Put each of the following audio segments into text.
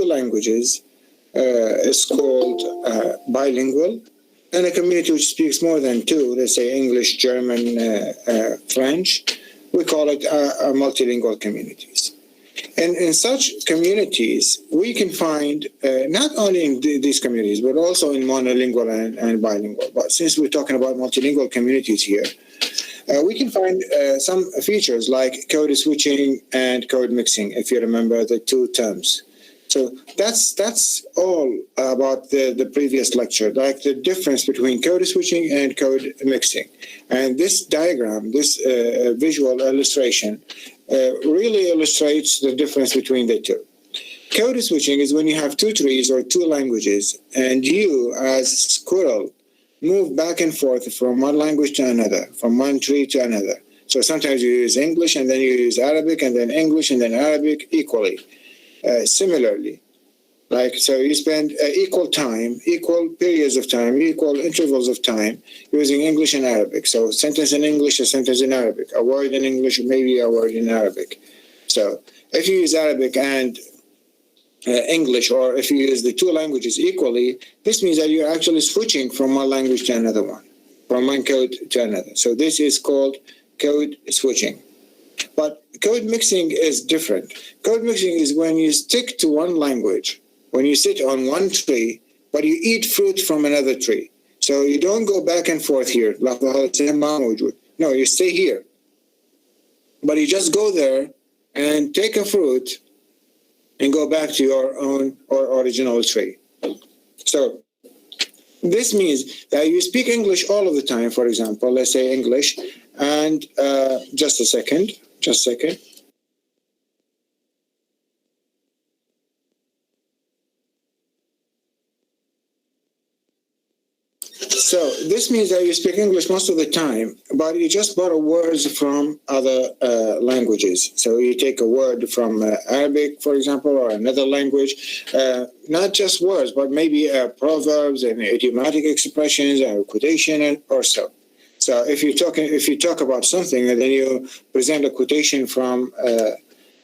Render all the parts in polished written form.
languages is called bilingual, and a community which speaks more than two, let's say English, German, French, we call it multilingual communities. And in such communities, we can find, not only in these communities, but also in monolingual and bilingual. But since we're talking about multilingual communities here, we can find some features like code switching and code mixing, if you remember the two terms. So that's all about the previous lecture, like the difference between code switching and code mixing. And this diagram, this visual illustration, really illustrates the difference between the two. Code switching is when you have two trees or two languages, and you, as squirrel, move back and forth from one language to another, from one tree to another. So sometimes you use English, and then you use Arabic, and then English, and then Arabic equally. Similarly, like, so you spend equal time, equal periods of time, equal intervals of time using English and Arabic. So sentence in English, a sentence in Arabic, a word in English, maybe a word in Arabic. So if you use Arabic and English, or if you use the two languages equally, this means that you're actually switching from one language to another one, from one code to another. So this is called code switching. But code mixing is different. Code mixing is when you stick to one language, when you sit on one tree, but you eat fruit from another tree. So you don't go back and forth here. No, you stay here. But you just go there and take a fruit and go back to your own or original tree. So this means that you speak English all of the time, for example, let's say English, and just a second. So this means that you speak English most of the time, but you just borrow words from other languages. So you take a word from Arabic, for example, or another language, not just words, but maybe proverbs and idiomatic expressions and quotation or so. So if you talk about something and then you present a quotation from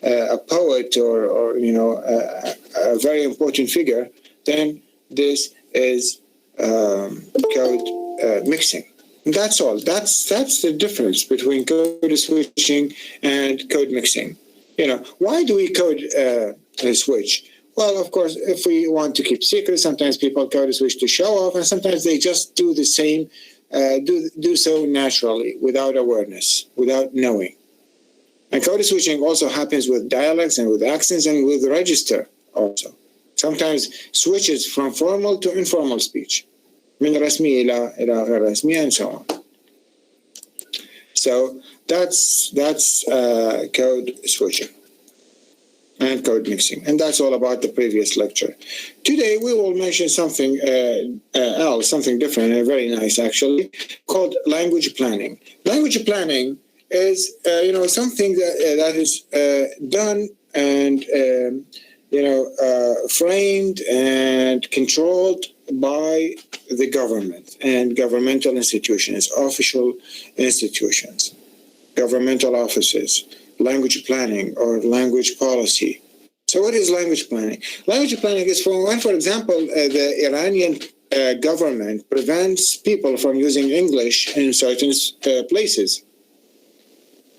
a poet or a very important figure, then this is code mixing. And that's all. That's the difference between code switching and code mixing. Why do we code switch? Well, of course, if we want to keep secrets, sometimes people code switch to show off, and sometimes they just do the same, do so naturally, without awareness, without knowing. And code switching also happens with dialects and with accents and with register also. Sometimes switches from formal to informal speech, من رسمي إلى غير رسمي, and so on. So that's code switching and code mixing, and that's all about the previous lecture. Today we will mention something else, something different and very nice actually, called language planning. Language planning is something that is done and framed and controlled by the government and governmental institutions, official institutions, governmental offices, language planning or language policy. So what is language planning? Language planning is for example, the Iranian government prevents people from using English in certain places.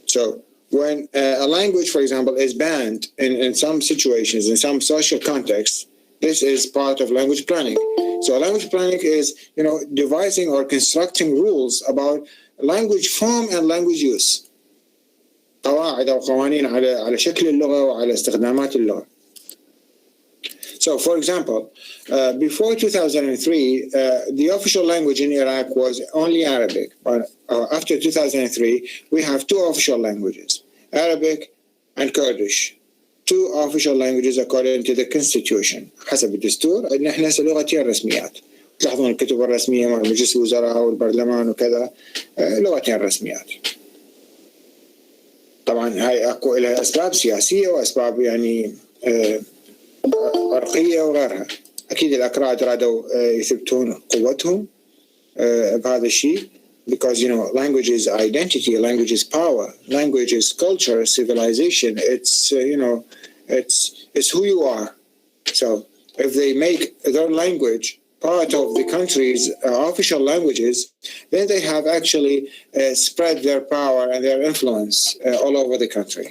So when a language, for example, is banned in some situations, in some social contexts, this is part of language planning. So language planning is, devising or constructing rules about language form and language use. قواعد أو قوانين على شكل اللغة وعلى استخدامات اللغة. So, for example, before 2003, the official language in Iraq was only Arabic. But after 2003, we have two official languages, Arabic and Kurdish. Two official languages according to the constitution. حسب الدستور إن إحنا لغتين رسميات. تلاحظون الكتب الرسمية مع مجلس الوزراء والبرلمان وكذا لغتين رسميات. طبعا هاي أكو لها أسباب سياسية وأسباب عرقية وغيرها. أكيد الأكراد رادوا يثبتون قوتهم بهذا الشيء. Because, language is identity, language is power, language is culture, civilization. It's, it's who you are. So if they make their language part of the country's official languages, then they have actually spread their power and their influence all over the country.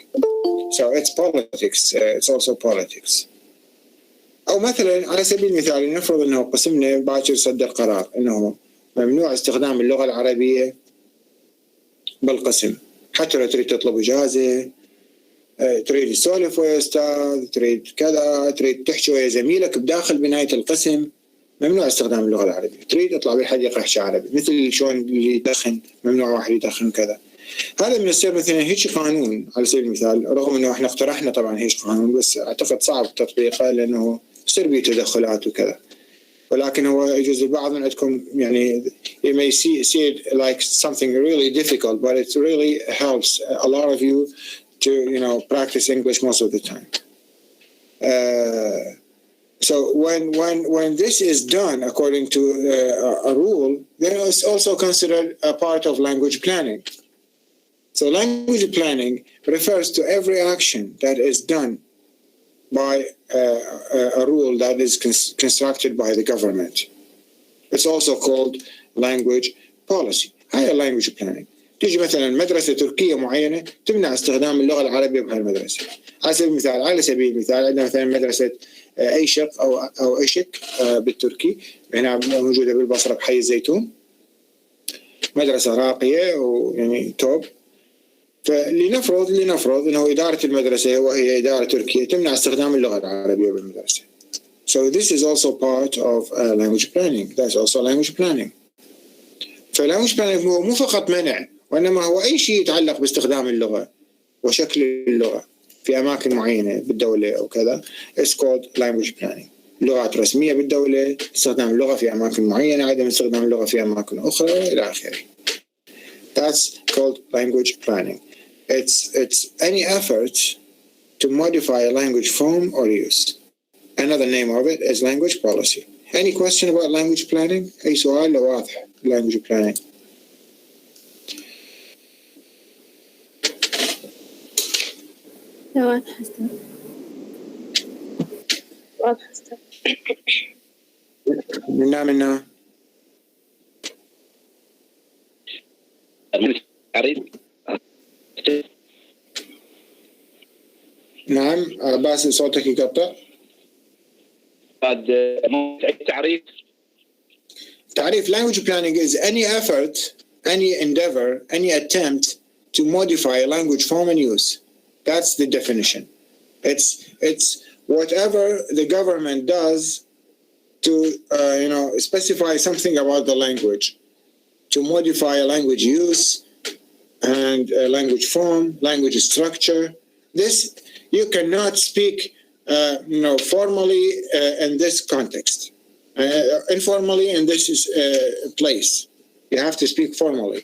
So it's politics. It's also politics. أو مثلا على سبيل المثال نفرض أنه قسمنا باكر صدر قرار أنه ممنوع استخدام اللغة العربية بالقسم، حتى لو تريد تطلب إجازة، تريد تسولف ويا أستاذ، تريد كذا، تريد تحكي ويا زميلك بداخل بناية القسم، ممنوع استخدام اللغة العربية. تريد تطلع بالحديقة احكي عربي، مثل شلون اللي يدخن ممنوع واحد يدخن كذا. هذا من يصير مثلا هيك قانون على سبيل المثال، رغم انه احنا اقترحنا طبعا هيك قانون، بس اعتقد صعب تطبيقه لانه يصير به تدخلات وكذا. ولكن هو يجوز البعض من عندكم يعني you may see it like something really difficult, but it really helps a lot of you to practice English most of the time. So when this is done according to a rule, then it's also considered a part of language planning. So language planning refers to every action that is done by a rule that is constructed by the government. It's also called language policy. هاي language planning. تيجي مثلا مدرسة تركية معينة تمنع استخدام اللغة العربية بهالمدرسة. على سبيل المثال عندنا مثلا مدرسة أيشق أو أيشك بالتركي، هنا موجودة بالبصرة بحي الزيتون، مدرسة راقية ويعني توب. فلنفرض أنه إدارة المدرسة وهي إدارة تركية تمنع استخدام اللغة العربية بالمدرسة. So this is also part of language planning. That's also language planning. فالlanguage planning هو مو فقط منع، وإنما هو أي شيء يتعلق باستخدام اللغة وشكل اللغة في أماكن معينة بالدولة أو كذا. It's called language planning. لغات رسمية بالدولة، استخدام اللغة في أماكن معينة، عدم استخدام اللغة في أماكن أخرى إلى آخره. That's called language planning. It's any effort to modify a language form or use. Another name of it is language policy. Any question about language planning? أي سؤال لو واضح language planning. واضح أستاذ. واضح أستاذ. منا نعم باسل صوتك يقطع. تعريف language planning is any effort, any endeavor, any attempt to modify a language form and use. That's the definition. It's whatever the government does to specify something about the language, to modify a language use and a language form, language structure. This you cannot speak formally in this context. Informally in this place. You have to speak formally.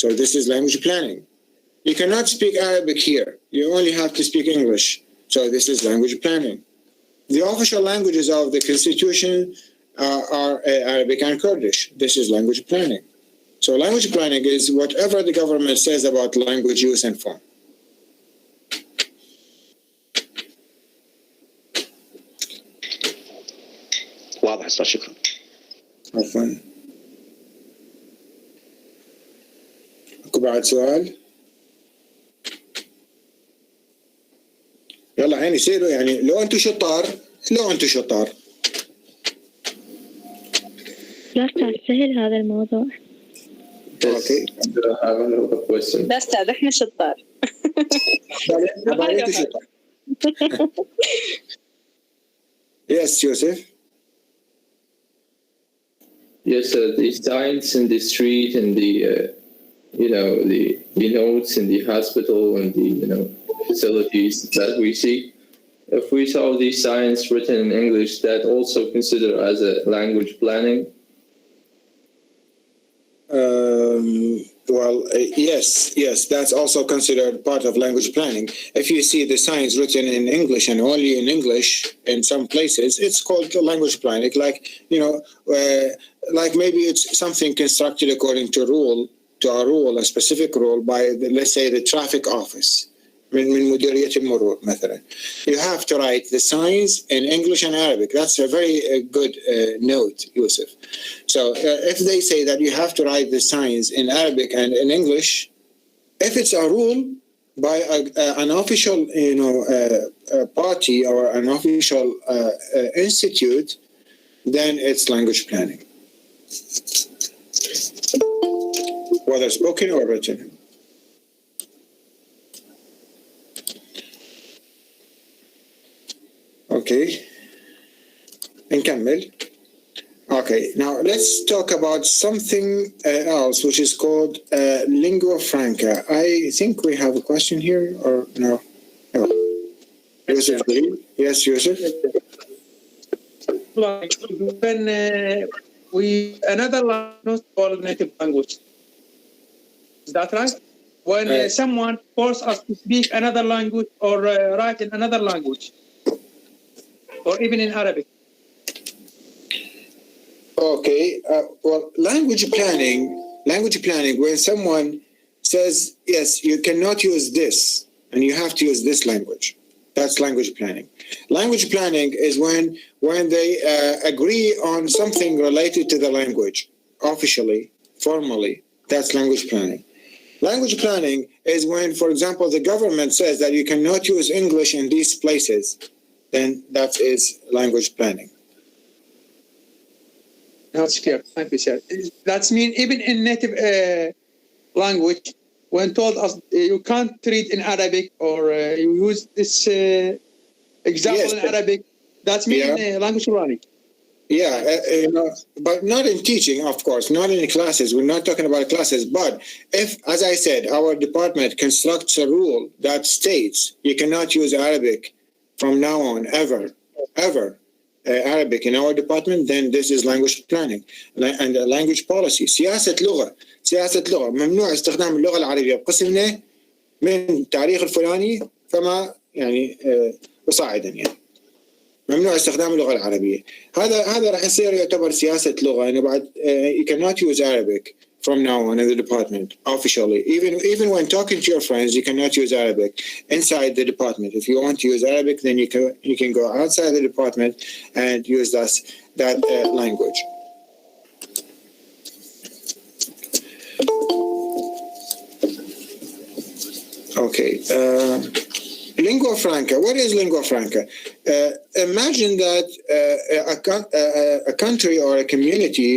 So this is language planning. You cannot speak Arabic here. You only have to speak English. So this is language planning. The official languages of the Constitution are Arabic and Kurdish. This is language planning. So language planning is whatever the government says about language use and form. واضح أستاذ، شكرا. عفوا. اكو بعد سؤال؟ يلا عيني سيروا، يعني لو انتم شطار. لا أستاذ سهل هذا الموضوع. اوكي. لا أستاذ احنا شطار. Yes, Joseph. Yes, the signs in the street and the notes in the hospital and the facilities that we see. If we saw these signs written in English, that also consider as a language planning. Yes, that's also considered part of language planning. If you see the signs written in English and only in English in some places, it's called language planning. Like maybe it's something constructed according to a specific rule by let's say the traffic office من مديرية المرور مثلا. You have to write the signs in English and Arabic. That's a very good note, Yusuf. So if they say that you have to write the signs in Arabic and in English, if it's a rule by an official, party or an official institute, then it's language planning, whether spoken or written. Okay. نكمل. Okay, now let's talk about something else, which is called Lingua Franca. I think we have a question here, or no? No. Yusuf, yes, Yusuf. When we another language called native language, is that right? When someone forces us to speak another language or write in another language, or even in Arabic. Okay, well, language planning, when someone says, yes, you cannot use this, and you have to use this language, that's language planning. Language planning is when they agree on something related to the language, officially, formally, that's language planning. Language planning is when, for example, the government says that you cannot use English in these places, then that is language planning. That's clear. Thank you, sir. That means even in native language, when told us you can't read in Arabic or you use this example in Arabic, that means language learning. Yeah, but not in teaching, of course, not in classes. We're not talking about classes. But if, as I said, our department constructs a rule that states you cannot use Arabic from now on, ever, Arabic in our department, then this is language planning and language policy. سياسة لغة ممنوع استخدام اللغة العربية بقسمنا من التاريخ الفلاني فما وصاعدا ممنوع استخدام اللغة العربية. هذا راح يصير يعتبر سياسة لغة إنه بعد you cannot use Arabic from now on in the department officially. Even when talking to your friends, you cannot use Arabic inside the department. If you want to use Arabic, then you can go outside the department and use that language. Okay. Lingua Franca. What is Lingua Franca? Imagine that a country or a community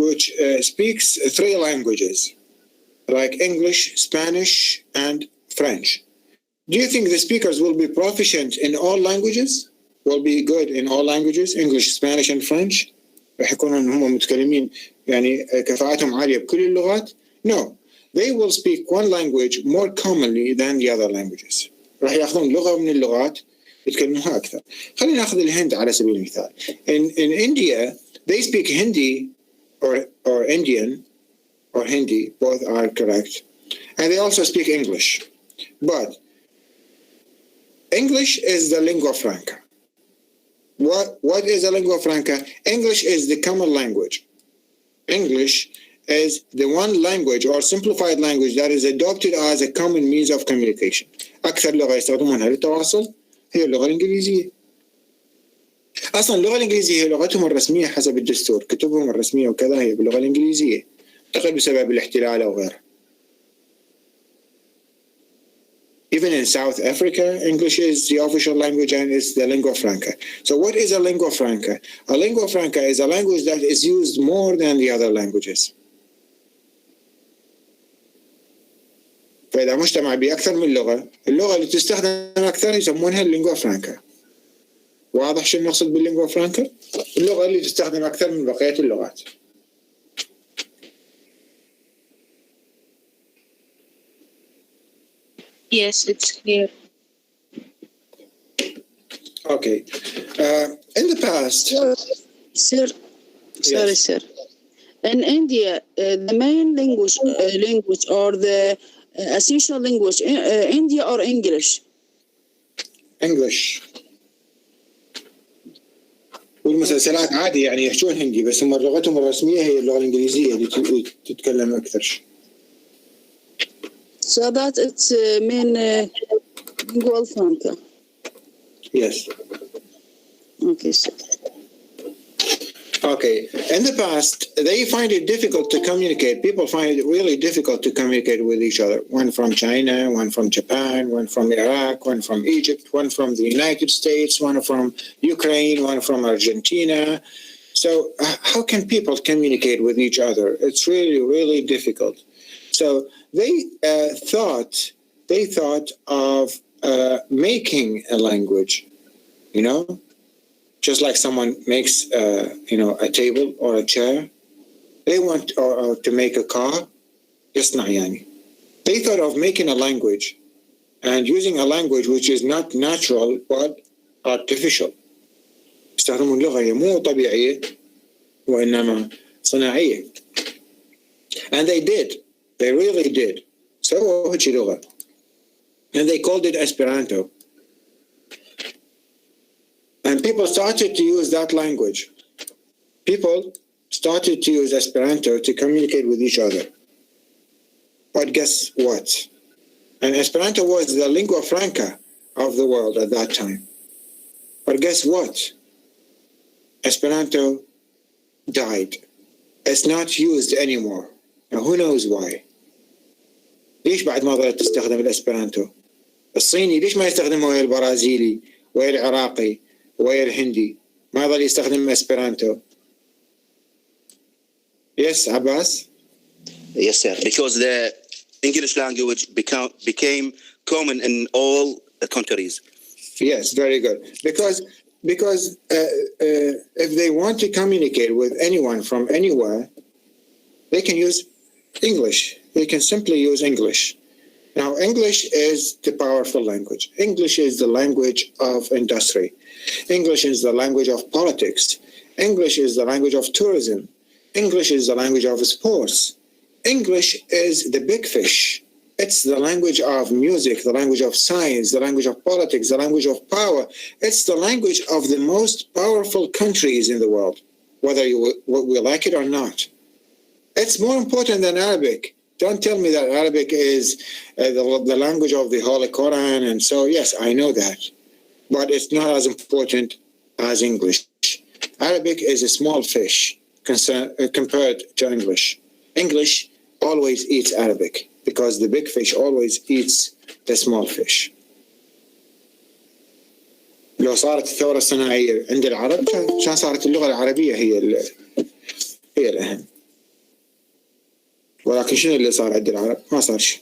which speaks 3 languages, like English, Spanish, and French. Do you think the speakers will be proficient in all languages? Will be good in all languages, English, Spanish, and French? راح يكونوا هم متكلمين كفاءتهم عالية بكل اللغات? No. They will speak one language more commonly than the other languages. راح ياخذون لغة من اللغات يتكلموها أكثر. خلينا ناخذ الهند على سبيل المثال. In India, they speak Hindi or Indian or Hindi, both are correct. And they also speak English. But English is the lingua franca. What is a lingua franca? English is the common language. English is the one language or simplified language that is adopted as a common means of communication. أكثر لغة يستخدمونها للتواصل هي اللغة الإنجليزية. أصلا اللغة الإنجليزية هي لغتهم الرسمية حسب الدستور، كتبهم الرسمية وكذا هي باللغة الإنجليزية. أعتقد بسبب الاحتلال أو غيره. Even in South Africa, English is the official language and it's the lingua franca. So what is a lingua franca? A lingua franca is a language that is used more than the other languages. فإذا مجتمع بأكثر من لغة، اللغة اللي تستخدم أكثر يسمونها اللينغوا فرانكا. واضح شو نقصد باللينغوا فرانكا؟ اللغة اللي تستخدم أكثر من بقية اللغات. Yes, it's clear. Okay. In the past... Sir, sorry, yes. sir. In India, the main language or the essential language, India or English? English. والمسلسلات عادي يعني يحجون هندي بس هم لغتهم الرسمية هي اللغة الإنجليزية اللي تتكلم أكثر شيء. So that it's mean Lingua Franca. Yes. Okay, sir. Okay. In the past, they find it difficult to communicate. People find it really difficult to communicate with each other. One from China, one from Japan, one from Iraq, one from Egypt, one from the United States, one from Ukraine, one from Argentina. So how can people communicate with each other? It's really, really difficult. So they thought of making a language, you know, just like someone makes, a table or a chair. They want to make a car. They thought of making a language and using a language which is not natural but artificial. استخدموا لغة مو طبيعية وإنما صناعية. And they did. They really did. سووا هيك لغة. And they called it Esperanto. And people started to use that language. People started to use Esperanto to communicate with each other. But guess what? And Esperanto was the lingua franca of the world at that time. But guess what? Esperanto died. It's not used anymore. Now who knows why? ليش بعد ما ظلت تستخدم الاسبرانتو؟ الصيني ليش ما يستخدمه ويا البرازيلي ويا العراقي ويا الهندي؟ ما ظل يستخدم اسبرانتو. Yes, Abbas? Yes, sir. Because the English language became common in all the countries. Yes, very good. Because if they want to communicate with anyone from anywhere, they can use English. They can simply use English. Now, English is the powerful language. English is the language of industry. English is the language of politics. English is the language of tourism. English is the language of sports. English is the big fish. It's the language of music, the language of science, the language of politics, the language of power. It's the language of the most powerful countries in the world, whether we like it or not. It's more important than Arabic. Don't tell me that Arabic is the language of the Holy Quran. And so, yes, I know that. But it's not as important as English. Arabic is a small fish compared to English. English always eats Arabic because the big fish always eats the small fish. لو صارت الثورة الصناعية عند العرب كان صارت اللغة العربية هي الأهم. ولكن شنو اللي صار عند العرب؟ ما صار شيء.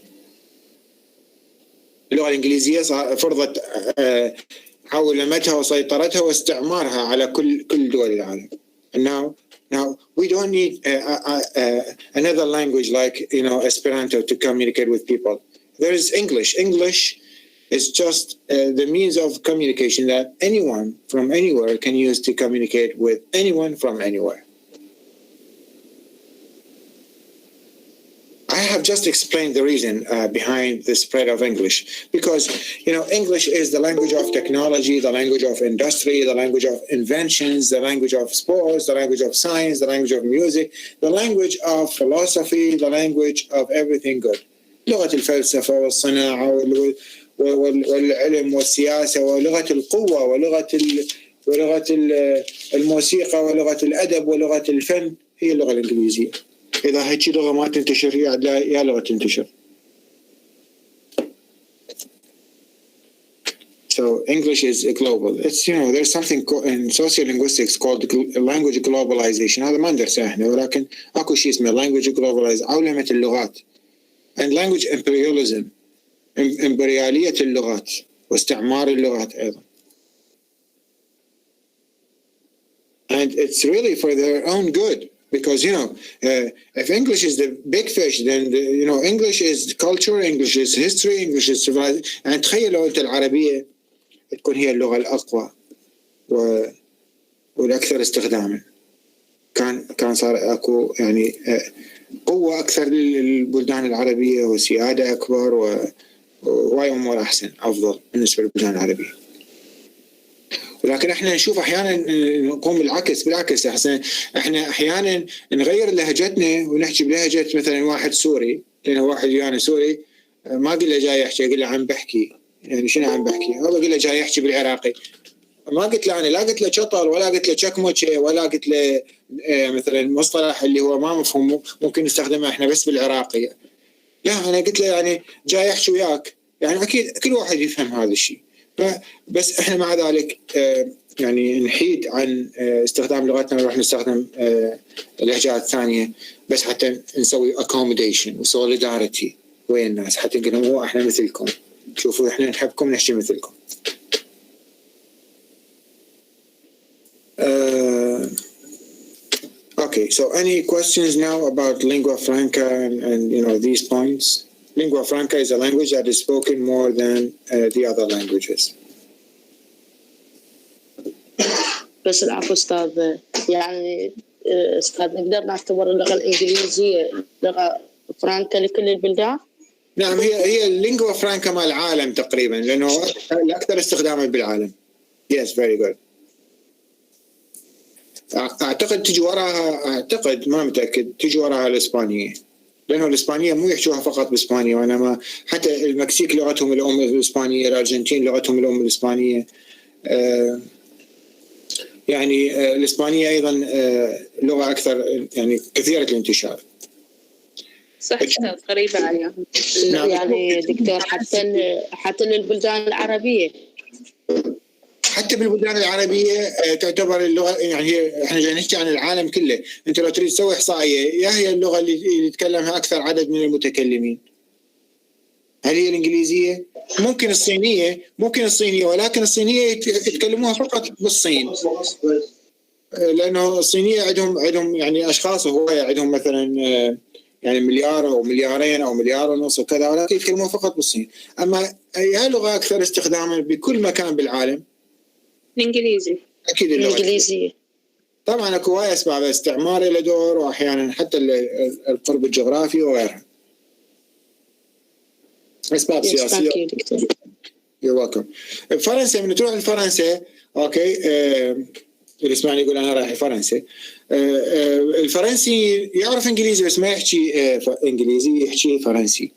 اللغة الإنجليزية فرضت عولمتها وسيطرتها واستعمارها على كل دول العالم. Now we don't need another language like Esperanto to communicate with people. There is English. English is just the means of communication that anyone from anywhere can use to communicate with anyone from anywhere. I have just explained the reason behind the spread of English, because English is the language of technology, the language of industry, the language of inventions, the language of sports, the language of science, the language of music, the language of philosophy, the language of everything good. لغة الفلسفة والصناعة والعلم والسياسة ولغة القوة ولغة الموسيقى ولغة الأدب ولغة الفن هي اللغة الإنجليزية. إذا هيك لغة ما تنتشر يا لغة تنتشر. So English is global. It's there's something in sociolinguistics called language globalization. هذا ما ندرسه احنا ولكن اكو شيء اسمه language globalization عولمة اللغات. And language imperialism. إمبريالية اللغات واستعمار اللغات أيضا. And it's really for their own good. Because, if English is the big fish, then, English is culture, English is history, English is civilization. يعني تخيل لو أنت العربية تكون هي اللغة الأقوى والأكثر استخداما. كان صار أكو قوة أكثر للبلدان العربية وسيادة أكبر وواي أمور أحسن أفضل بالنسبة للبلدان العربية. ولكن احنا نشوف احيانا نقوم بالعكس احنا احيانا نغير لهجتنا ونحكي بلهجه مثلا واحد سوري، لان واحد سوري ما قل له جاي يحكي، قل له عم بحكي. يعني شنو عم بحكي؟ هو قل له جاي يحكي بالعراقي. ما قلت له أنا، لا قلت له شطر ولا قلت له شكموشة ولا قلت له مثلا مصطلح اللي هو ما مفهوم ممكن نستخدمه احنا بس بالعراقي. لا أنا قلت له يعني جاي يحكي وياك، يعني أكيد كل واحد يفهم هذا الشيء. بس احنا مع ذلك يعني نحيد عن استخدام لغتنا ونروح نستخدم لهجات ثانية بس حتى نسوي accommodation وsolidarity ويا الناس، حتى نقول لهم احنا مثلكم، شوفوا احنا نحبكم نحكي مثلكم. Okay, so any questions now about lingua franca and you know these points? Lingua franca is a language that is spoken more than the other languages. بس العفو أستاذ، يعني أستاذ نقدر نعتبر اللغة الإنجليزية لغة فرانكا لكل البلدان؟ نعم، هي اللينغوا فرانكا مال العالم تقريبا، لأنه الأكثر استخداما بالعالم. Yes, very good. أعتقد تجي وراها، أعتقد ما متأكد، تجي وراها الإسبانية، لأنه الإسبانية مو يحكوها فقط بإسبانيا، وإنما حتى المكسيك لغتهم الأم الإسبانية، الأرجنتين لغتهم الأم الإسبانية. يعني الإسبانية أيضا لغة أكثر يعني كثيرة الانتشار. صح أستاذ، غريبة عليهم. يعني دكتور حتى للبلدان العربية، حتى بالبلدان العربية تعتبر اللغة، يعني هي احنا جاي نحكي عن العالم كله. انت لو تريد تسوي احصائية، يا هي اللغة اللي يتكلمها اكثر عدد من المتكلمين؟ هل هي الانجليزية؟ ممكن الصينية، ولكن الصينية يتكلموها فقط بالصين، لانه الصينية عندهم يعني اشخاص هواية، عندهم مثلا يعني مليار او مليارين او مليار ونص وكذا، ولكن يتكلموها فقط بالصين. اما اي لغة اكثر استخداما بكل مكان بالعالم؟ الإنجليزي. أكيد الإنجليزية. طبعا اكو هواي اسباب، استعمار له دور، واحيانا حتى القرب الجغرافي وغيرها، اسباب سياسيه. You're welcome. فرنسا، من تروح لفرنسا اوكي، اللي يسمعني يقول انا رايح فرنسا، الفرنسي يعرف انجليزي بس ما يحكي انجليزي، يحكي فرنسي.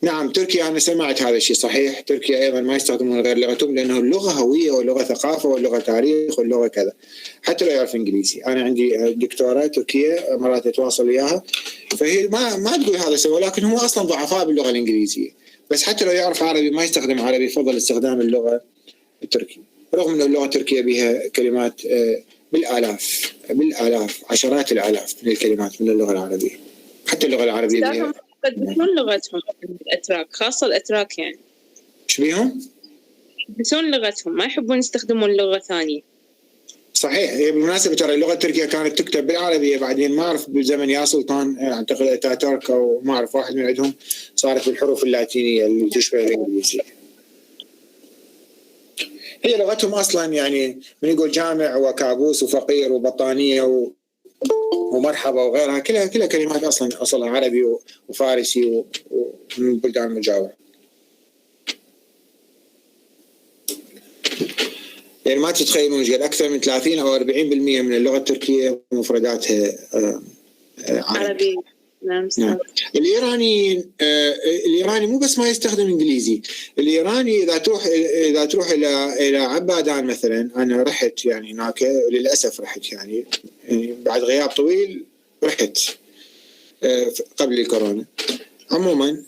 نعم، تركيا أنا سمعت هذا الشيء صحيح، تركيا أيضا ما يستخدمون غير لغتهم، لأنه اللغة هوية واللغة ثقافة واللغة تاريخ واللغة كذا، حتى لو يعرف إنجليزي. أنا عندي دكتورة تركية مرات أتواصل وياها، فهي ما تقول هذا الشيء، ولكن هو أصلا ضعفاء باللغة الإنجليزية، بس حتى لو يعرف عربي ما يستخدم عربي، يفضل استخدام اللغة التركية، رغم أن اللغة التركية بها كلمات بالآلاف عشرات الآلاف من الكلمات من اللغة العربية. حتى اللغة العربية بها يحبون لغتهم الأتراك، خاصة الأتراك يعني. شو بيهم؟ يحبون لغتهم، ما يحبون يستخدمون لغة ثانية. صحيح. هي بالمناسبة ترى اللغة التركية كانت تكتب بالعربية، بعدين ما أعرف بالزمن يا سلطان أعتقد أتاتورك أو ما أعرف واحد من عندهم صارت بالحروف اللاتينية اللي تشبه الإنجليزية. هي لغتهم أصلا يعني من يقول جامع وكابوس وفقير وبطانية ومرحبا وغيرها، كلها كلمات أصلها عربي وفارسي ومن البلدان المجاورة. يعني ما تتخيلون شيء، أكثر من 30 أو 40% من اللغة التركية مفرداتها عربي. نعم. الإيراني مو بس ما يستخدم إنجليزي، الإيراني إذا تروح إلى عبادان مثلا، أنا رحت يعني هناك للأسف، رحت يعني بعد غياب طويل رحت قبل الكورونا. عموما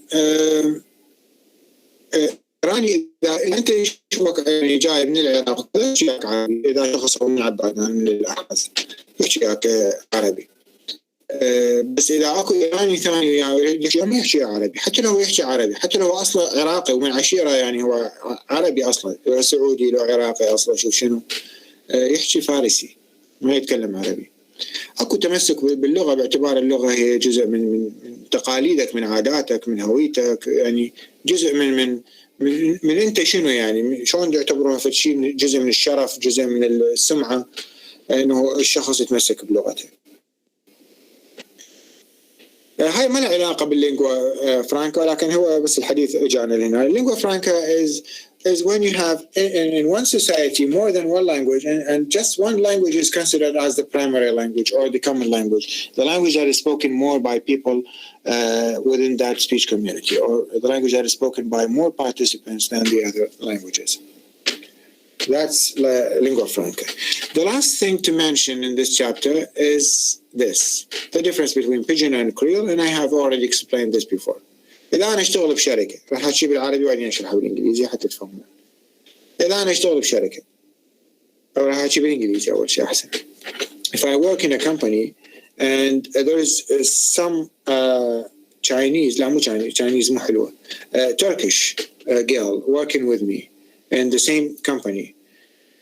إيراني إذا أنت يعني جاي من العراق يحكيك عربي، إذا شخص من عبادان من الأحواز يحكيك عربي. بس إذا أكو إيراني ثاني يعني ما يحكي عربي، حتى لو يحكي عربي، حتى لو أصله عراقي ومن عشيرة يعني هو عربي أصلا، لو سعودي لو عراقي أصلا، شوف شنو يحكي فارسي، ما يتكلم عربي. أكو تمسك باللغة باعتبار اللغة هي جزء من تقاليدك، من عاداتك، من هويتك، يعني جزء من أنت شنو، يعني شلون يعتبروها في شيء، جزء من الشرف، جزء من السمعة، إنه الشخص يتمسك بلغته. هاي ما لها علاقة باللينغوا فرانكا، ولكن هو بس الحديث اجانا لهنا. اللينغوا فرانكا is is when you have in one society more than one language, and just one language is considered as the primary language or the common language, the language that is spoken more by people within that speech community, or the language that is spoken by more participants than the other languages. That's lingua franca. The last thing to mention in this chapter is this, the difference between Pidgin and Creole, and I have already explained this before. إذا أنا أشتغل بشركة راح أحكي بالعربي وبعدين أشرحه بالإنجليزي حتى تفهمون. إذا أنا أشتغل بشركة أو راح أحكي بالإنجليزي أول شيء أحسن. If I work in a company and there is some Chinese, لا مو Chinese مو حلوة, Turkish girl working with me in the same company,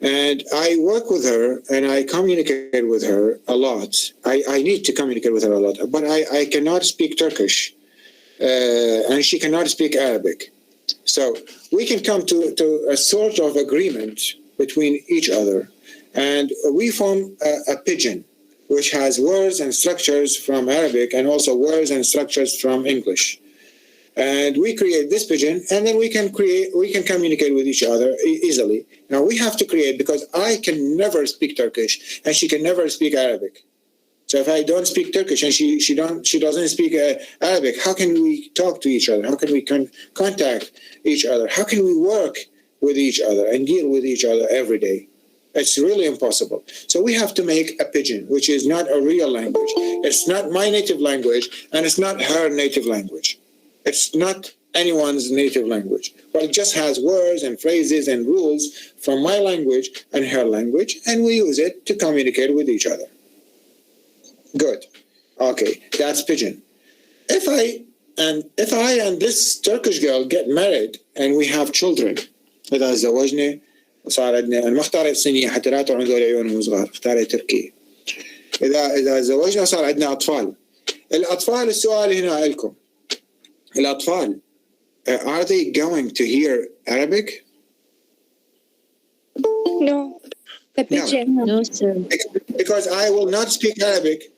and I work with her and I communicate with her a lot. I need to communicate with her a lot, but I cannot speak Turkish. And she cannot speak Arabic. So we can come to a sort of agreement between each other. And we form a pidgin, which has words and structures from Arabic and also words and structures from English. And we create this pidgin, and then we can communicate with each other easily. Now we have to create, because I can never speak Turkish and she can never speak Arabic. So if I don't speak Turkish and she doesn't speak Arabic, how can we talk to each other? How can we contact each other? How can we work with each other and deal with each other every day? It's really impossible. So we have to make a pidgin, which is not a real language. It's not my native language, and it's not her native language. It's not anyone's native language, but it just has words and phrases and rules from my language and her language, and we use it to communicate with each other. Good. Okay, that's pidgin. If I and this Turkish girl get married and we have children, إذا تزوجنا وصار عندنا، أنا ما اختارت صينية حتى لا تعون ذول عيونهم صغار، اختارت تركية. إذا تزوجنا صار عندنا أطفال. الأطفال السؤال هنا لكم. الأطفال, are they going to hear Arabic? No. The pidgin. No, sir. Because I will not speak Arabic.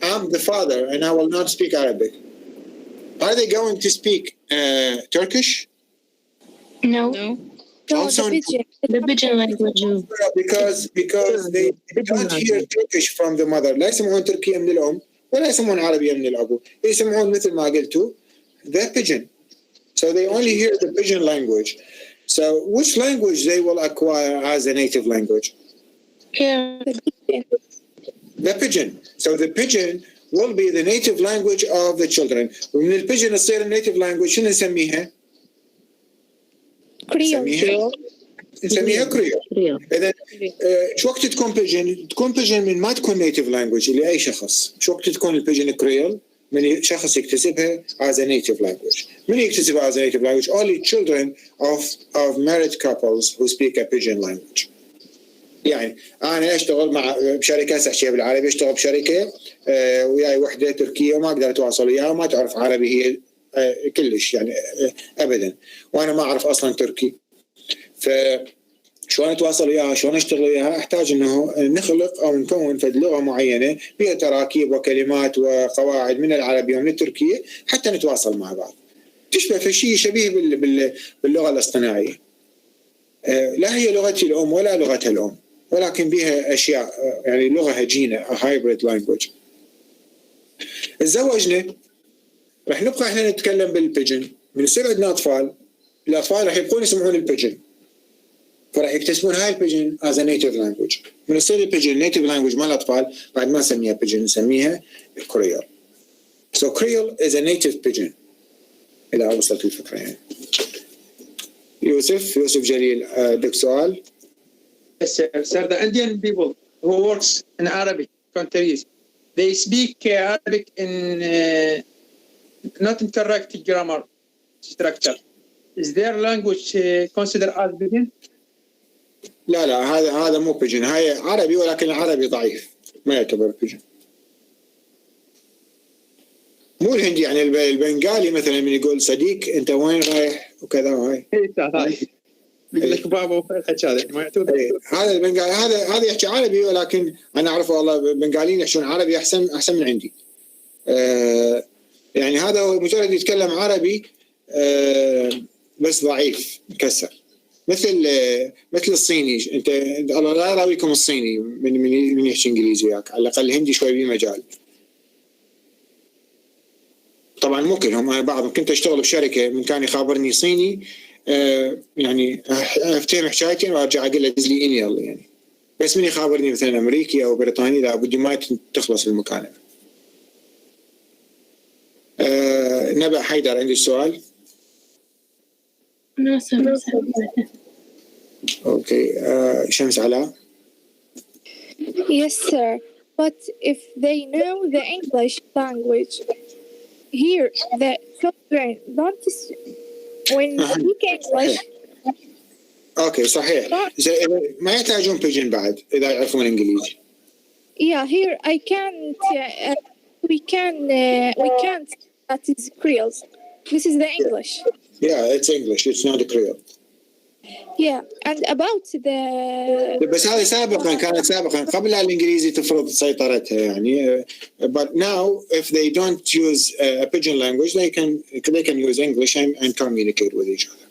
I'm the father and I will not speak Arabic. Are they going to speak Turkish? No. No. Also, The pidgin language. because they don't hear Turkish from the mother. لا يسمعون تركية من الأم ولا يسمعون عربية من الأبو. يسمعون مثل ما قلتوا the pidgin. So they only hear the pidgin language. So which language they will acquire as a native language? Yeah. The pidgin. So the pidgin will be the native language of the children. ومن البيجن تصير النيتيف language شنو نسميها؟ Creole. نسميها كريول. إذا شو وقت تكون بيجن؟ تكون بيجن من ما تكون نيتيف language لأي شخص. شو وقت تكون البيجن كريول؟ من شخص يكتسبها as a native language. من يكتسبها as a native language? Only children of married couples who speak a pidgin language. يعني أنا أشتغل بشركة أحكيها بالعربي، أشتغل بشركة وياي وحدة تركية وما أقدر أتواصل وياها وما تعرف عربي هي كلش يعني أبدا، وأنا ما أعرف أصلا تركي. فشلون أتواصل وياها؟ شلون أشتغل وياها؟ أحتاج إنه نخلق أو نكون فد لغة معينة بها تراكيب وكلمات وقواعد من العربية ومن التركية حتى نتواصل مع بعض. تشبه في شيء شبيه باللغة الاصطناعية. لا هي لغتي الأم ولا لغتها الأم، ولكن بها أشياء يعني لغة هجينة hybrid language. تزوجنا راح نبقى احنا نتكلم بالبيجن، من يصير عندنا أطفال، الأطفال راح يبقون يسمعون البيجن، فراح يكتسبون هاي البيجن as a native language. من يصير البيجن native language مال الأطفال بعد ما نسميها بيجن نسميها كريول. So Creole is a native pidgin. إذا وصلت الفكرة يعني. يوسف جليل عندك سؤال؟ Yes, sir. The Indian people who works in Arabic countries, they speak Arabic in not in correct grammar structure. Is their language considered as pidgin? لا هذا مو بيجن، هاي عربي ولكن العربي ضعيف ما يعتبر بيجن. مو الهندي يعني البنغالي مثلا من يقول صديق انت وين رايح وكذا هاي. يقول لك بابا هذا ما يعتبر. هذا البنغالي هذا يحكي عربي، ولكن انا اعرف والله البنغاليين يحكون عربي احسن من عندي. يعني هذا مجرد يتكلم عربي بس ضعيف مكسر مثل الصيني. انت الله لا يراويكم الصيني من يحكي انجليزي وياك، على الاقل الهندي شوي بيه مجال. طبعا ممكن هم بعضهم كنت اشتغل بشركه من كان يخابرني صيني يعني افتهم حكايتين وارجع اقول له دز لي ايميل يعني. بس من يخابرني مثلا امريكي او بريطاني لا بدي ما تخلص المكالمه. نبأ حيدر عندي السؤال. No, sir. اوكي شمس علاء. Yes, sir. But if they know the English language, here the children don't when speak English. اوكي صحيح. ما يحتاجون بيجن بعد اذا يعرفون انجليزي. Yeah, here I can't. We can't. That is Creole. This is the English. Yeah, it's English. It's not Creole. Yeah, and about the. بس هذا سابقا كانت سابقا قبل الانجليزي تفرض سيطرتها يعني. But now if they don't use a pidgin language, they can use English and communicate with each other.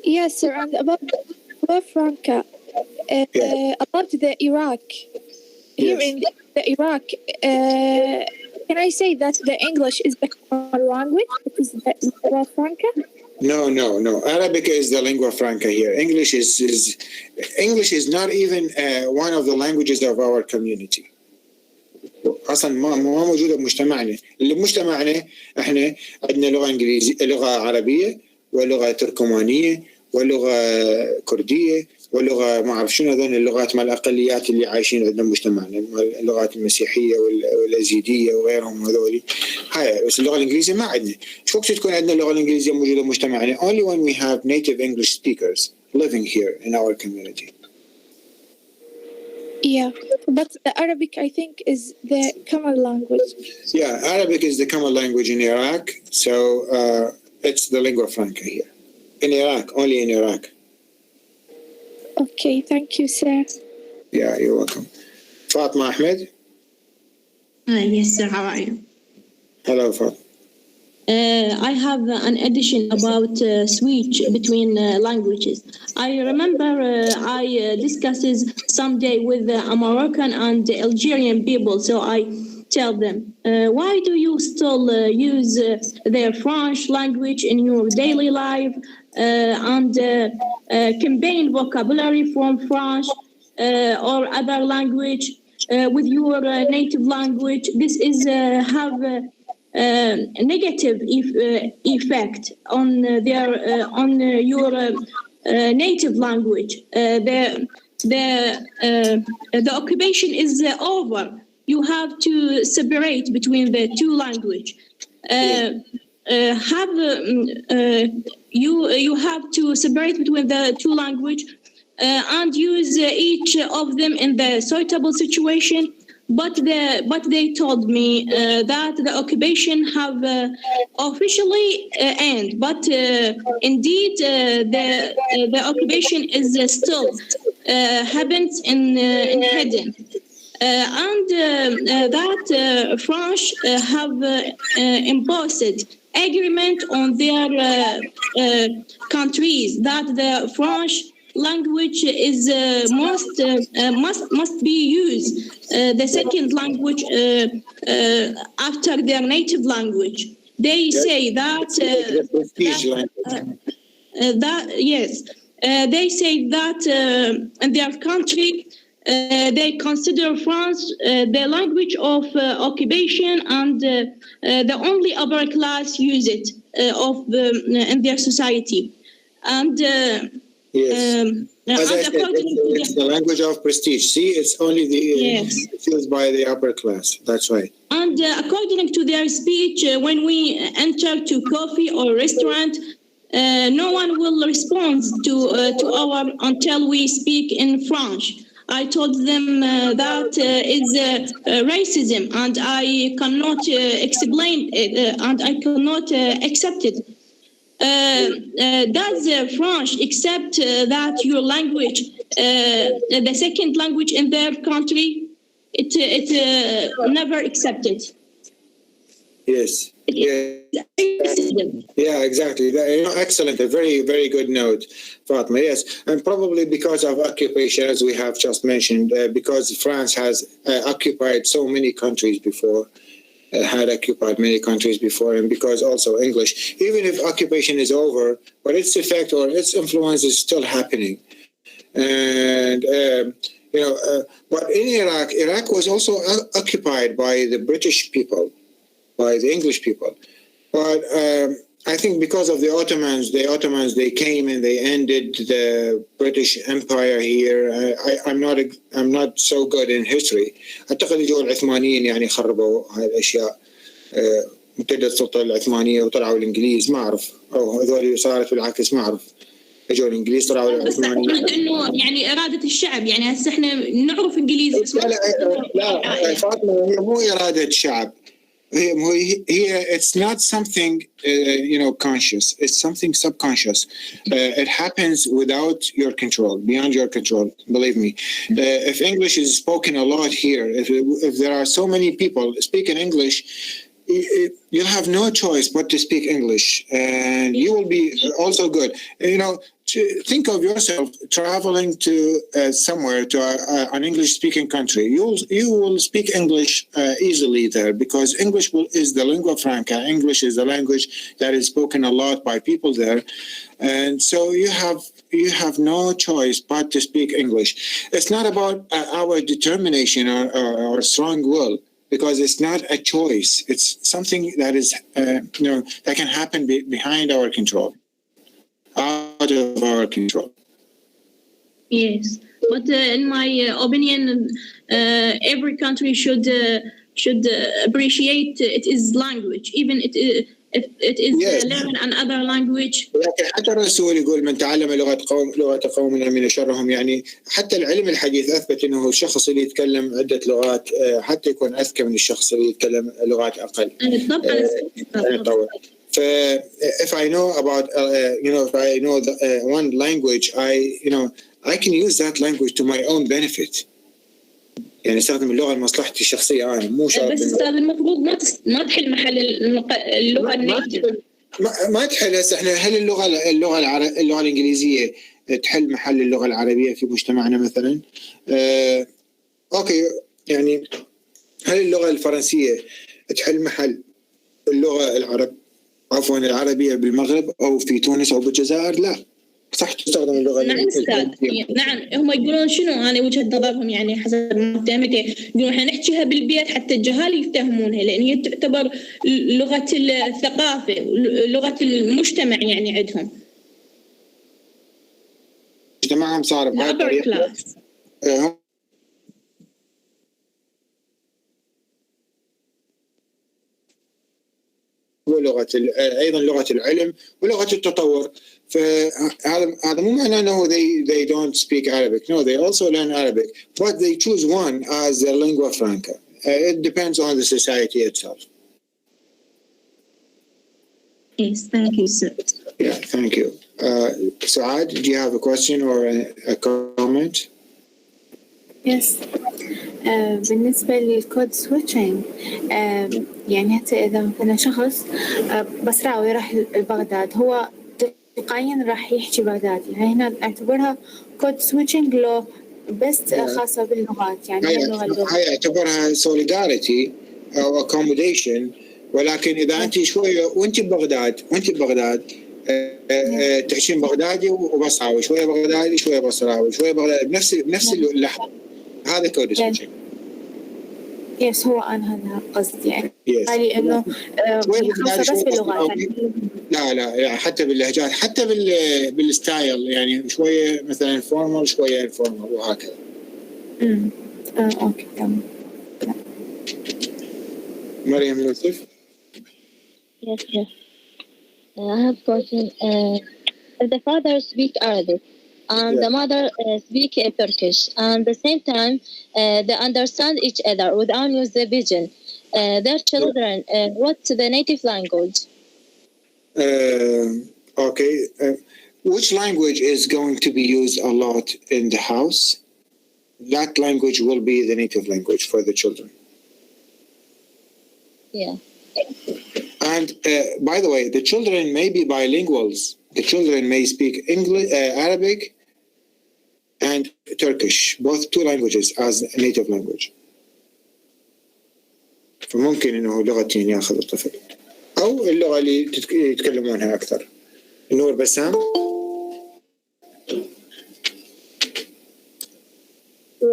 Yes, sir. And about Lingua Franca, about the Iraq. Here in the Iraq, can I say that the English is the common language? It is the Lingua Franca? No. Arabic is the lingua franca here. English is not even one of the languages of our community. اصلا ما موجوده بمجتمعنا. اللي بمجتمعنا احنا عندنا لغه انجليزيه، لغه عربيه، ولغه تركمانيه، ولغه كرديه، ولغه ما اعرف شنو هذول اللغات مال الاقليات اللي عايشين عندنا بمجتمعنا، اللغات المسيحيه والازيديه وغيرهم هذول. هاي بس اللغه الانجليزيه ما عندنا. شو وقت تكون عندنا اللغه الانجليزيه موجوده بمجتمعنا؟ Only when we have native English speakers living here in our community. Yeah, but the Arabic I think is the common language. Yeah, Arabic is the common language in Iraq, so it's the lingua franca here. In Iraq, only in Iraq. Okay, thank you, sir. Yeah, you're welcome. Fatma Ahmed. Yes, sir. How are you? Hello, Fatma. I have an addition about switch between languages. I remember I discussed someday with a Moroccan and Algerian people, so I tell them, why do you still use their French language in your daily life and combine vocabulary from French or other language with your native language? This is have negative effect on their on your native language. The occupation is over. You have to separate between the two language. You have to separate between the two language and use each of them in the suitable situation. But they told me that the occupation have officially end. But indeed, the occupation is still happens in hidden. And that French have imposed agreement on their countries that the French language is must be used the second language after their native language. They say that they say that in their country they consider France the language of occupation, and the only upper class use it in their society. And as I said, it's the language of prestige. See, it's only it's used by the upper class. That's right. And according to their speech, when we enter to coffee or restaurant, no one will respond to our until we speak in French. I told them that is racism, and I cannot explain it, and I cannot accept it. Does French accept that your language, the second language in their country, it never accepted? Yes, Yeah, exactly. Excellent. A very, very good note, Fatma. Yes, and probably because of occupation, as we have just mentioned, because France has occupied so many countries before, had occupied many countries before, and because also English, even if occupation is over, but its effect or its influence is still happening. And but in Iraq was also occupied by the British people, by the English people. But I think because of the Ottomans, they came and they ended the British Empire here. I'm not so good in history. أعتقد الجو العثمانيين يعني خربوا هاي الأشياء. امتدت السلطة العثمانية وطلعوا الإنجليز، ما أعرف، أو هذول صارت بالعكس، ما أعرف. اجوا الانجليز طلعوا العثمانيين. انه يعني اراده الشعب، يعني هسه احنا نعرف انجليزي بس لا فاطمه، هي مو اراده شعب، هي it's not something conscious, it's something subconscious. It happens without your control, beyond your control, believe me. If English is spoken a lot here, if there are so many people speaking English, you'll have no choice but to speak English, and you will be also good. Think of yourself traveling to somewhere, to an English-speaking country. You will speak English easily there, because English is the lingua franca. English is the language that is spoken a lot by people there, and so you have no choice but to speak English. It's not about our determination or strong will, because it's not a choice. It's something that is that can happen behind our control. Out of our control. Yes, but in my opinion, every country should appreciate its language, even if it is learn another language. لكن حتى الرسول يقول من تعلم لغة قوم من شرهم، يعني حتى العلم الحديث أثبت إنه الشخص اللي يتكلم عدة لغات حتى يكون أذكى من الشخص اللي يتكلم لغات أقل. طبعا. If I know about, if I know one language, I can use that language to my own benefit. يعني استخدم اللغة لمصلحتي الشخصية أنا، مو شرط. بس أستاذ المفروض ما تحل محل اللغة النيتف. ما تحل. هسه احنا هل اللغة الإنجليزية تحل محل اللغة العربية في مجتمعنا مثلا؟ أوكي، يعني هل اللغة الفرنسية تحل محل اللغة العربية بالمغرب أو في تونس أو بالجزائر؟ لا، صح تستخدم اللغة. نعم أستاذ، نعم هم يقولون شنو، أنا وجهة نظرهم يعني حسب ما فهمت، يقولون احنا نحكيها بالبيت حتى الجهال يفهمونها، لأن هي تعتبر لغة الثقافة، لغة المجتمع يعني عندهم. مجتمعهم صار بهاي الطريقة. ولغة أيضا لغة العلم ولغة التطور. فهذا مو معناه أنه they don't speak Arabic. No, they also learn Arabic, but they choose one as their lingua franca. It depends on the society itself. Yes, thank you, sir. Yeah, thank you. Saad, do you have a question or a comment? Yes. بالنسبة للكود سويتشنج، يعني حتى إذا مثلا شخص بصراوي راح لبغداد، هو تلقائيا راح يحكي بغدادي، هنا اعتبرها كود سويتشنج لو بس خاصة باللغات، يعني هاي اعتبرها solidarity أو accommodation. ولكن إذا أنت شوية وأنت ببغداد تحكين بغدادي وبصراوي، شوية بغدادي شوية بصراوي شوية بغدادي بنفس اللحظة، هذا كود سويتشنج. يس، هو أنا هذا قصدي، يعني قالي إنه خاصة بس باللغات. لا حتى باللهجات، حتى بالستايل، يعني شوية مثلا فورمال شوية انفورمال وهكذا. أوكي تمام. مريم يوسف. Yes. I have a question. If the father speak Arabic and the mother speak Turkish, and at the same time they understand each other without use the pidgin, their children, what's the native language? Okay. Which language is going to be used a lot in the house? That language will be the native language for the children. Yeah. And by the way, the children may be bilinguals. The children may speak English, Arabic, and Turkish, both two languages as a native language. فممكن إنه لغتين يأخذ الطفل أو اللغة اللي يتكلمونها أكثر. نور بسام.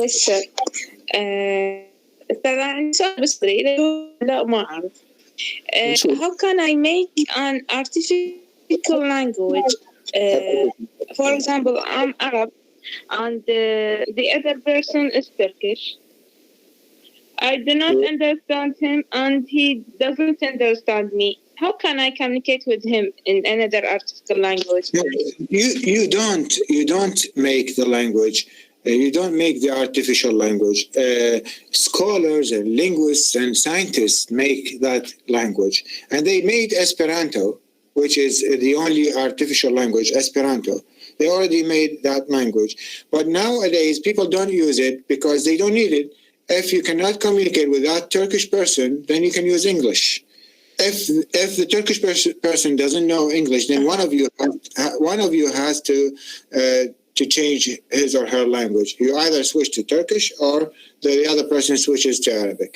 Yes, sir. طبعا سؤال بس لا ما أعرف. How can I make an artificial language? For example, I'm Arab and the other person is Turkish. I do not understand him and he doesn't understand me. How can I communicate with him in another artificial language? You don't make the language. You don't make the artificial language. Scholars and linguists and scientists make that language. And they made Esperanto, which is the only artificial language, Esperanto. They already made that language. But nowadays, people don't use it because they don't need it. If you cannot communicate with that Turkish person, then you can use English. If the Turkish person doesn't know English, then one of you has to change his or her language. You either switch to Turkish or the other person switches to Arabic.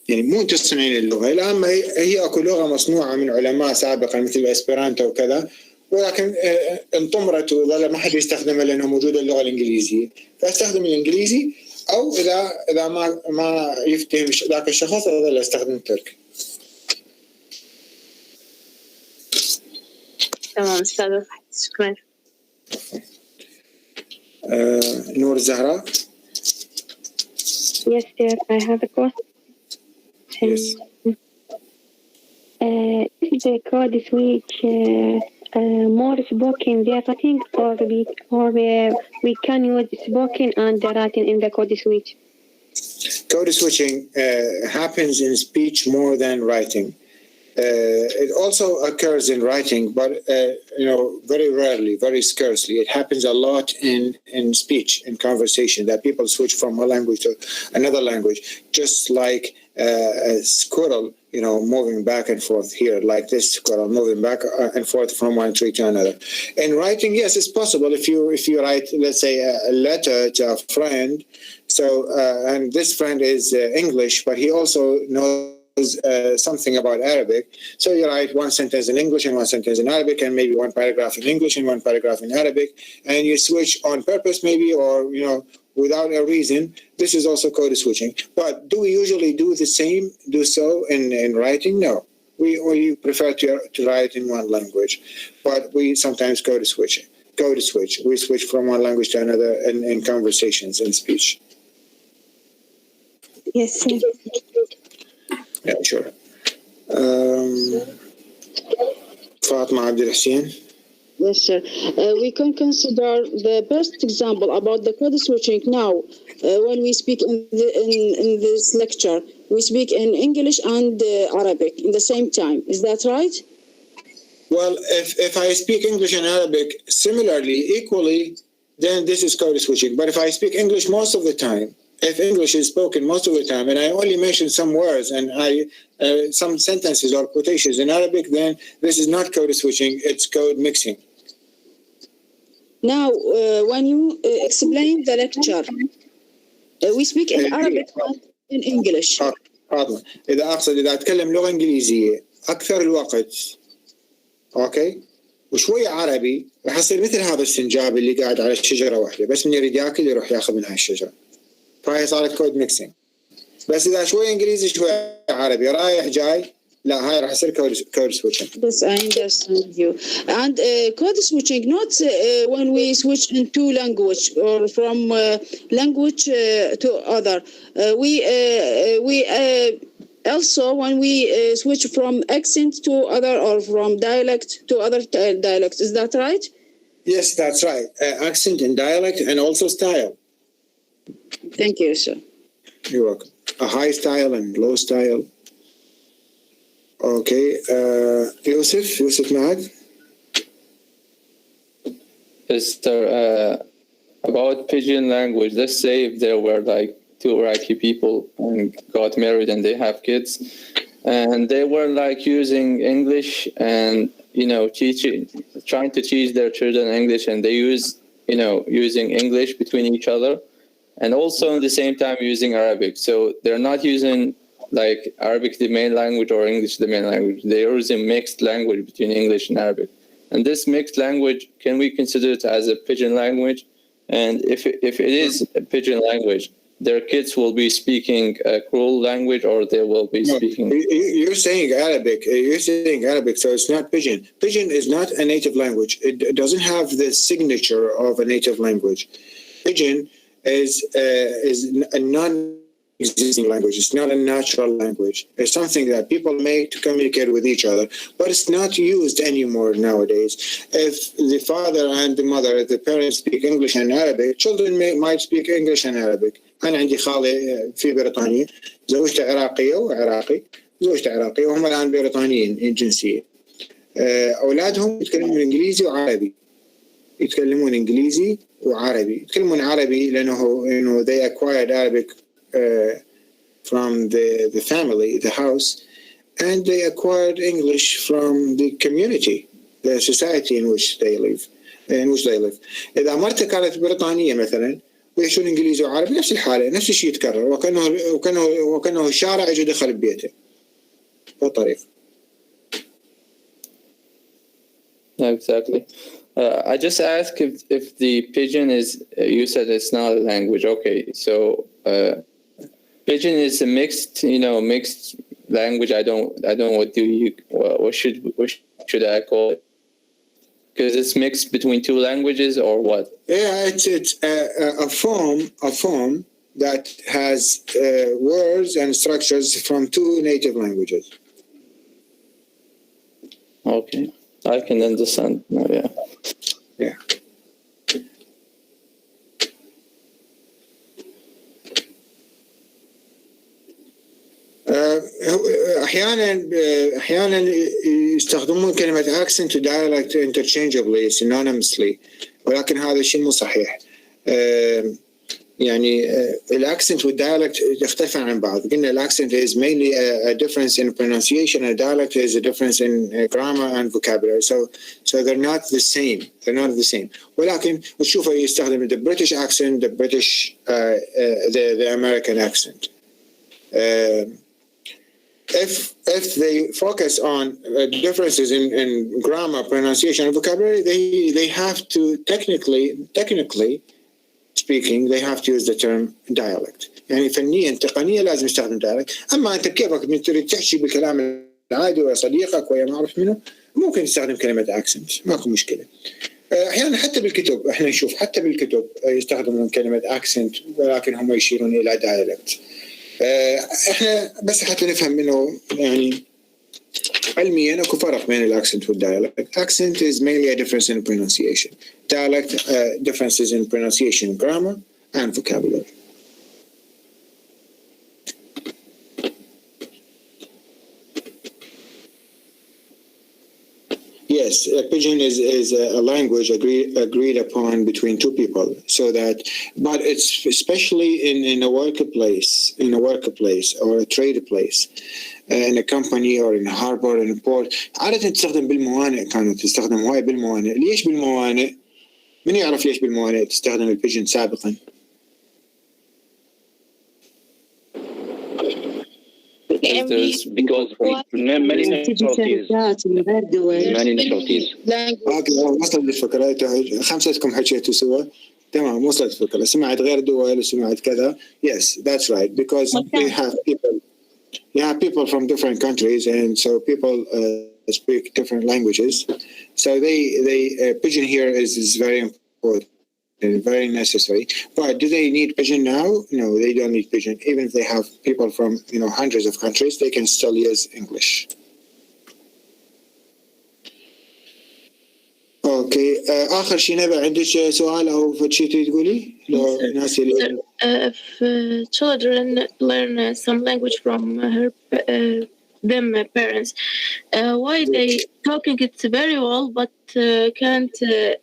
يعني مو تصنعين اللغة. الآن هي أكو لغة مصنوعة من علماء سابقا مثل الإسبرانتو وكذا، ولكن انطمرت وظل ما حد يستخدمها لأنه موجودة اللغة الإنجليزية، فاستخدم الإنجليزي، أو إذا ما يفتهم ذاك الشخص يظل يستخدم التركي. تمام أستاذ، شكرا. نور الزهراء. Yes, dear, I have a question. Yes. Is the code switch more spoken via writing, or we can use spoken and writing in the code switch? Code switching happens in speech more than writing. It also occurs in writing, but very rarely, very scarcely. It happens a lot in speech, in conversation, that people switch from one language to another language, just like a squirrel, moving back and forth here, like this squirrel moving back and forth from one tree to another. In writing, yes, it's possible. If you write, let's say, a letter to a friend, and this friend is English, but he also knows something about Arabic. So you write one sentence in English and one sentence in Arabic, and maybe one paragraph in English and one paragraph in Arabic, and you switch on purpose maybe, or without a reason. This is also code switching. But do we usually do so in writing? No. We prefer to write in one language, but we sometimes code switch. We switch from one language to another in conversations and speech. Yes, sir. Yeah, sure. Fatma Abdul Hussein. Yes, sir. We can consider the best example about the code switching now when we speak in this lecture. We speak in English and Arabic in the same time. Is that right? Well, if I speak English and Arabic similarly, equally, then this is code switching. But if I speak English most of the time, if English is spoken most of the time, and I only mention some words and some sentences or quotations in Arabic, then this is not code switching, it's code mixing. Now, when you explain the lecture, we speak in Arabic and in English. حاضر. إذا أتكلم لغة إنجليزية أكثر الوقت، أوكي، وشوية عربي، راح يصير مثل هذا السنجاب اللي قاعد على الشجرة واحدة، بس من يريد ياكل يروح ياخذ من هالشجرة. فهي صارت كود ميكسينج. بس إذا شوية إنجليزي شوية عربي رايح جاي، لا هاي راح يصير كود سويتشنج. Yes, I understand you. And code switching, not when we switch into language or from language to other. We also when we switch from accent to other or from dialect to other dialects. Is that right? Yes, that's right. Accent and dialect and also style. Thank you, sir. You're welcome. A high style and low style. Okay. Yusuf Mahad. Yes, sir. About Pidgin language, let's say if there were like two Iraqi people and got married and they have kids, and they were like using English and trying to teach their children English, and they use using English between each other, and also at the same time using Arabic. So they're not using like Arabic the main language or English the main language. They're using mixed language between English and Arabic. And this mixed language, can we consider it as a Pidgin language? And if it is a Pidgin language, their kids will be speaking a Creole language, or they will be speaking... You're saying Arabic. So it's not Pidgin. Pidgin is not a native language. It doesn't have the signature of a native language. Pidgin is a non-existing language. It's not a natural language. It's something that people make to communicate with each other, but it's not used anymore nowadays. If the father and the mother, the parents speak English and Arabic, children might speak English and Arabic. أنا عندي خالي في بريطانيا، زوجته عراقية وعراقي، زوجته عراقية وهم الآن بريطانيين الجنسية. أولادهم يتكلمون إنجليزي وعربي. يتكلمون عربي لأنه they acquired Arabic from the family, the house, and they acquired English from the community, the society in which they live. إذا مرته كانت بريطانية مثلا ويعيشون إنجليزي وعربي، نفس الحالة، نفس الشيء يتكرر، وكأنه الشارع يجي دخل ببيته بالطريقة. Exactly. I just asked if the Pidgin is, you said it's not a language. Okay, so Pidgin is a mixed language. I don't. What should I call it? Because it's mixed between two languages, or what? Yeah, it's a form that has words and structures from two native languages. Okay, I can understand now. Yeah. Yeah. احيانا يستخدمون كلمه accent و dialect interchangeably synonymously، ولكن هذا الشيء مو صحيح. يعني الاكسنت والdialect يختلفون عن بعض. قلنا الاكسنت is mainly a difference in pronunciation, and dialect is a difference in grammar and vocabulary. So they're not the same. ولكن تشوفه يستخدم the British accent, the British the American accent. If they focus on differences in grammar, pronunciation, and vocabulary, they have to technically speaking, they have to use the term dialect. يعني فنيا تقنيا لازم يستخدم dialect. أما أنت كيفك تريد تحكي بالكلام العادي ويا صديقك ويا ما أعرف منه، ممكن تستخدم كلمة accent، ماكو مشكلة. أحيانا حتى بالكتب احنا نشوف حتى بالكتب يستخدمون كلمة accent، ولكن هم يشيرون إلى dialect. احنا بس حتى نفهم منه يعني علميا اكو فرق بين الاكسنت والdialect. Accent is mainly a difference in pronunciation. Dialect differences in pronunciation, grammar, and vocabulary. Yes, Pidgin is a language agreed upon between two people. But it's especially in a workplace or a trade place, in a company or in a harbor, in a port. عادة تستخدم بالموانئ، كانت تستخدم هواي بالموانئ. ليش بالموانئ؟ من يعرف ليش بالموانئ تستخدم البيجن سابقا؟ Because many nationalities. وصلت الفكرة. خمستكم حكيتوا سوا. تمام، وصلت الفكرة. سمعت غير دول وسمعت كذا. Yes, that's right. Because you have people from different countries, and so people speak different languages. So they Pidgin here is very important. Very necessary. But do they need Pidgin now? No, they don't need Pidgin. Even if they have people from hundreds of countries, they can still use English. Okay. آخر شيء نبي عندك سؤال أو شيء تريد تقولي؟ لو ناس If children learn some language from them parents, why they talking it very well but can't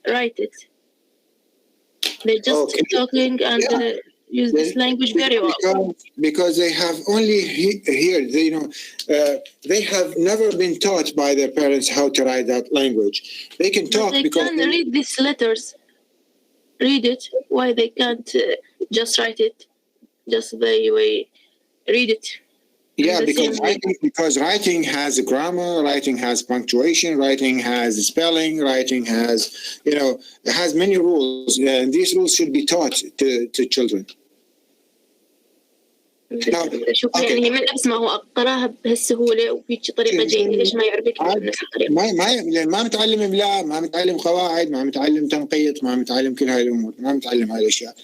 write it? They're just talking and use this language very well. Because they have only here, they have never been taught by their parents how to write that language. They can talk because they can read these letters. Read it. Why they can't just write it? Just the way read it. Yeah, because writing has a grammar, writing has punctuation, writing has spelling, writing has, it has many rules, and these rules should be taught to children. شوف يعني هي من نفس ما هو قراها بهالسهوله وبهيك طريقه جيده، ليش ما يعربك بنفس الطريقه؟ ما متعلم املاء، ما متعلم قواعد، ما متعلم تنقيط، ما متعلم كل هاي الامور، ما متعلم هاي الاشياء.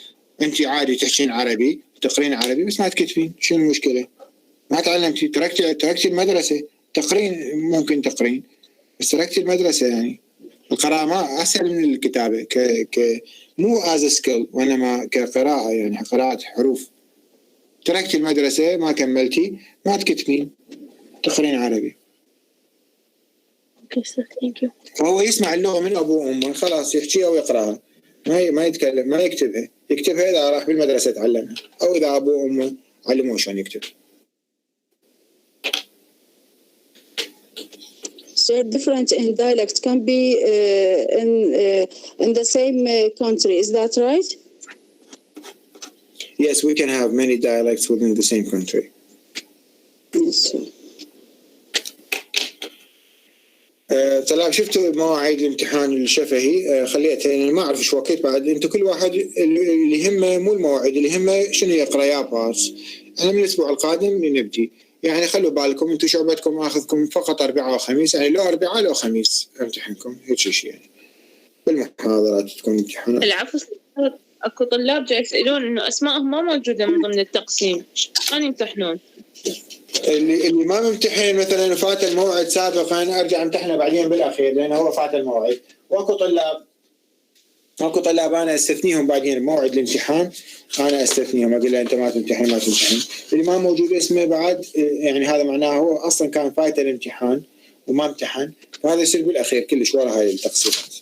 انت عادي تحكين عربي، تقرين عربي، بس ما تكتبين، شنو المشكله؟ ما تعلمتي، تركتي المدرسه، تقرين ممكن تقرين، بس تركتي المدرسه. يعني القراءه ما اسهل من الكتابه مو از سكيل وانما كقراءه، يعني قراءه حروف. تركتي المدرسه، ما كملتي، ما تكتبين، تقرين عربي. فهو يسمع اللغه من ابوه وامه، خلاص يحكيها ويقراها، ما يتكلم، ما يكتبها. يكتبها اذا راح بالمدرسه تعلمها، او اذا ابوه وامه علموه شلون يكتب. So different in dialect can be in the same country. Is that right? Yes, we can have many dialects within the same country. Yes, sir. طلاب شفتوا مواعيد الامتحان الشفهي؟ خليتها يعني ما اعرف ايش وقت بعد. انتم كل واحد اللي يهمه مو المواعيد، اللي يهمه شنو يقرا يا بارس. انا من الاسبوع القادم نبدي، يعني خلوا بالكم انتم شعبتكم اخذكم فقط اربعاء وخميس، يعني لو اربعاء لو خميس امتحنكم، هيك شيء يعني بالمحاضرات تكون امتحانات. العفو، اكو طلاب جاي يسالون انه اسمائهم ما موجوده من ضمن التقسيم، شلون يمتحنون؟ اللي ما ممتحن مثلا فات الموعد سابقا، ارجع امتحنه بعدين بالاخير لانه هو فات الموعد. واكو طلاب انا استثنيهم بعدين موعد الامتحان، انا استثنيهم اقول له انت ما تمتحن. اللي ما موجود اسمه بعد، يعني هذا معناه هو اصلا كان فايت الامتحان وما امتحن، فهذا يصير بالاخير كلش ورا هاي التقسيمات.